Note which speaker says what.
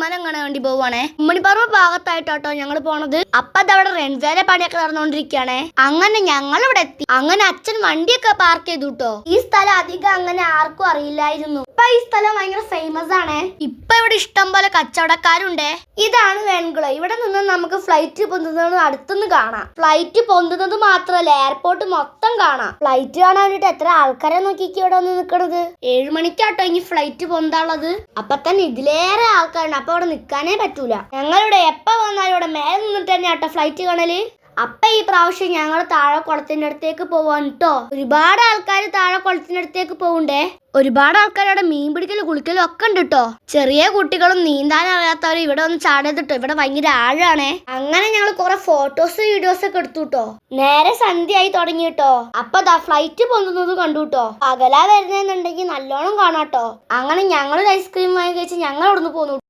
Speaker 1: വാഗമരം കാണാൻ വേണ്ടി പോവാണേ. ഉമ്മണിപ്പറമ്പ് ഭാഗത്തായിട്ടോ ഞങ്ങൾ പോണത്. അപ്പൊ അതവിടെ റെൻസാലെ പണിയൊക്കെ നടന്നുകൊണ്ടിരിക്കുകയാണേ. അങ്ങനെ ഞങ്ങൾ ഇവിടെ എത്തി. അങ്ങനെ അച്ഛൻ വണ്ടിയൊക്കെ പാർക്ക് ചെയ്തു കേട്ടോ. ഈ സ്ഥലം അധികം അങ്ങനെ ആർക്കും അറിയില്ലായിരുന്നു. ഇപ്പൊ ഈ സ്ഥലം ഭയങ്കര ഫേമസ് ആണ്. ഇപ്പൊ ഇവിടെ ഇഷ്ടം പോലെ കച്ചവടക്കാരുണ്ട്. ഇതാണ് വെൺകുളം. ഇവിടെ നിന്ന് നമുക്ക് ഫ്ലൈറ്റ് പൊന്തുന്നത് അടുത്തുനിന്ന് കാണാം. ഫ്ലൈറ്റ് പൊന്തുന്നത് മാത്രമല്ല, എയർപോർട്ട് മൊത്തം കാണാം. ഫ്ലൈറ്റ് കാണാൻ വേണ്ടിട്ട് എത്ര ആൾക്കാരെ നോക്കിക്ക് ഇവിടെ വന്ന് നിൽക്കണത്. 7 മണിക്കാട്ടോ ഇനി ഫ്ലൈറ്റ് പൊന്താനുള്ളത്. അപ്പൊ തന്നെ ഇതിലേറെ ആൾക്കാരുണ്ട്. അപ്പൊ അവിടെ നിൽക്കാനേ പറ്റൂല. ഞങ്ങളിവിടെ എപ്പോ വന്നാലും ഇവിടെ മേലെ നിന്നിട്ട് തന്നെ ആട്ടോ ഫ്ലൈറ്റ് കാണല്. അപ്പൊ ഈ പ്രാവശ്യം ഞങ്ങൾ താഴെ കുളത്തിന്റെ അടുത്തേക്ക് പോവാൻ കേട്ടോ. ഒരുപാട് ആൾക്കാർ താഴെ കുളത്തിന്റെ അടുത്തേക്ക് പോകണ്ടേ. ഒരുപാട് ആൾക്കാർ അവിടെ മീൻ പിടിക്കലും കുളിക്കലും ഒക്കെ ഉണ്ട് കേട്ടോ. ചെറിയ കുട്ടികളും നീന്താൻ അറിയാത്തവരും ഇവിടെ ഒന്ന് ചാടത്തിട്ടോ. ഇവിടെ ഭയങ്കര ആഴാണേ. അങ്ങനെ ഞങ്ങൾ കുറെ ഫോട്ടോസ് വീഡിയോസ് ഒക്കെ എടുത്തു കേട്ടോ. നേരെ സന്ധ്യയായി തുടങ്ങി കേട്ടോ. അപ്പൊ ദാ ഫ്ലൈറ്റ് പൊന്തുന്നത് കണ്ടു കേട്ടോ. പകലാ വരുന്നെന്നുണ്ടെങ്കിൽ നല്ലോണം കാണാട്ടോ. അങ്ങനെ ഞങ്ങൾ ഐസ്ക്രീം വാങ്ങി കഴിച്ച് ഞങ്ങൾ അവിടുന്ന് പോന്നു.